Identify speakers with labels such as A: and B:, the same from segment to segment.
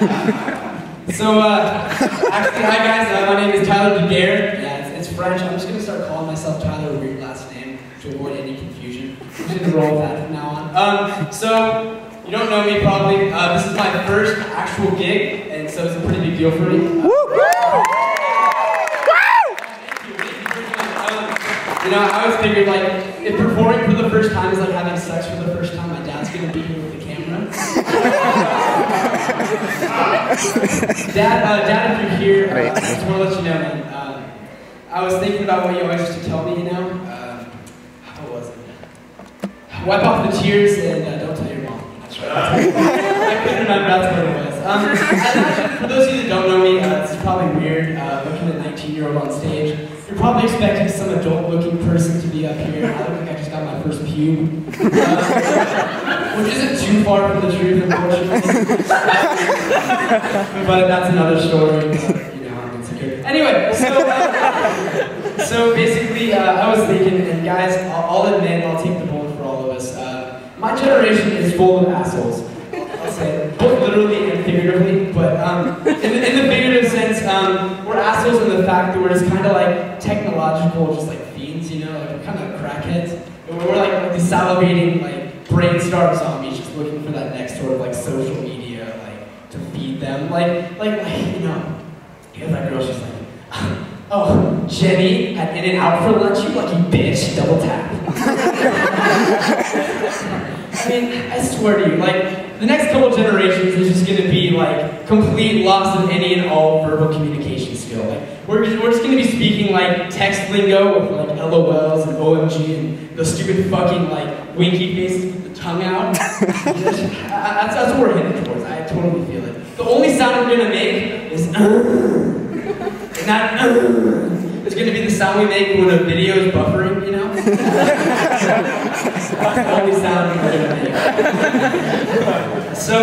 A: Actually, hi guys, my name is Tyler Daguerre. Yeah, it's French. I'm just going to start calling myself Tyler, a weird last name, to avoid any confusion. I'm just going to roll with that from now on. So, you don't know me probably. This is my first actual gig, and so it's a pretty big deal for me. You know, I always figured, like, if performing for the first time is like having sex for the first time, my dad's going to be here with the camera. Dad, if you're here, I just want to let you know, man, I was thinking about what you always used to tell me, you know? What was it? Wipe off the tears and don't tell your mom. That's right. I couldn't remember, that's what it was. For those of you that don't know me, this is probably weird, looking at a 19-year-old on stage. You're probably expecting some adult-looking person to be up here. I don't think I just got my first pube. Which isn't too far from the truth, unfortunately. But that's another story. You know, I'm insecure. Anyway, so basically, I was thinking, and guys, I'll admit, I'll take the bullet for all of us. My generation is full of assholes. I'll say it, both literally and figuratively, but in the figurative sense, we're assholes in the fact that we're just kind of like technological, just like fiends, you know, like we're kind of crackheads. And we're like these salivating, like brain-starved zombies, just looking for that next sort of like social media, like to feed them, like you know, you have that girl, she's like, oh, Jenny had In-N-Out for lunch, you lucky bitch, double tap. I mean, I swear to you, like, the next couple generations is just going to be, like, complete loss of any and all verbal communication skill. Like, we're just going to be speaking, like, text lingo with, like, LOLs and OMG and the stupid fucking, like, winky faces with the tongue out. That's what we're headed towards. I totally feel it. The only sound we're going to make is, and that, it's going to be the sound we make when a video is buffering, you know? That's the only sound we're going to make. So,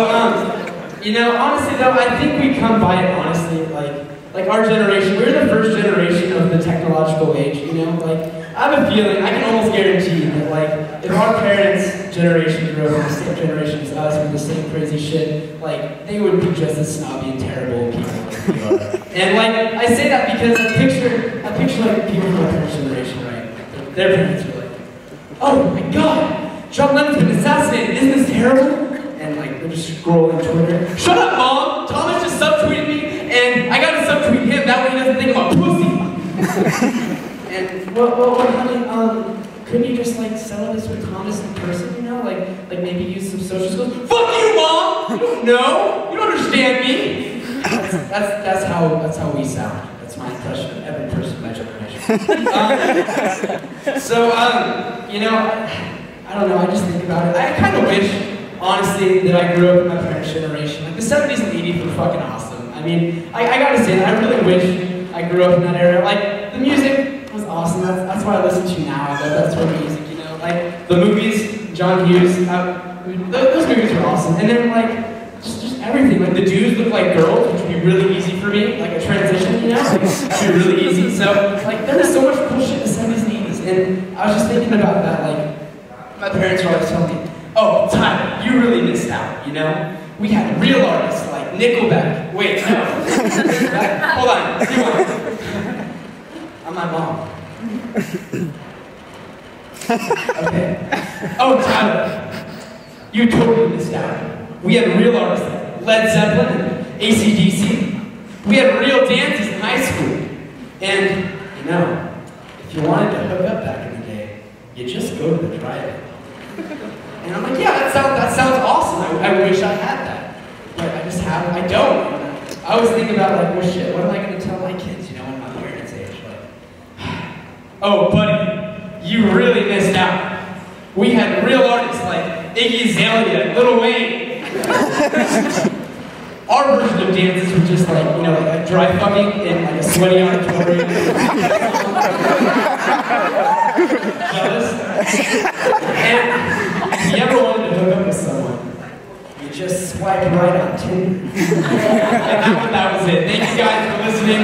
A: you know, honestly though, I think we come by it honestly, like our generation, we're the first generation of the technological age, you know? Like, I have a feeling, I can almost guarantee that, like, if our parents' generation grew up in the same generation as us with the same crazy shit, like, they would be just as snobby and terrible people as we are. And, like, I say that because I picture, like, people from my parents' generation, right? Their parents were like, oh my god, John Lennon's been assassinated, isn't this terrible? And, like, they're just scrolling Twitter. Shut up, Mom! Thomas just subtweeted me, and I gotta subtweet him, that way he doesn't think I'm a pussy! And, well, honey, couldn't you just, like, settle this with Thomas in person, you know? Like maybe use some social skills? Fuck you, Mom! You don't know! You don't understand me! That's how we sound. That's my impression of every person in my generation. You know, I don't know, I just think about it. I kind of wish, honestly, that I grew up in my parents' generation. Like, the 70s and 80s were fucking awesome. I mean, I gotta say that, I really wish I grew up in that era. Like, the music was awesome. That's what I listen to now. I love that sort of music, you know? Like, the movies, John Hughes, those movies were awesome. And then, like, just everything. Like, the dudes look like girls, which would be really easy for me. Like, a transition, you know? Like, it would be really easy. So, like, there was so much cool shit in the 70s and 80s. And I was just thinking about that, like, my parents were always telling me, oh, Tyler, you really missed out, you know? We had real artists like Nickelback. Wait, no. Hold on, rewind. I'm my mom. Okay. Oh, Tyler, you totally missed out. We had real artists like Led Zeppelin and AC/DC. We had real dances in high school. And, you know, if you wanted to hook up back in the day, you just go to the drive-in. And I'm like, yeah, that sounds awesome. I wish I had that. But I don't. I always think about, like, well, shit, what am I going to tell my kids, you know, when my parents' age? Like, oh, buddy, you really missed out. We had real artists like Iggy Azalea and Lil Wayne. Our version of dances were just like, you know, like dry fucking in like a sweaty auditorium. Jealous? And if you ever wanted to hook up with someone, you just swipe right on Tinder. And that was it. Thank you guys for listening.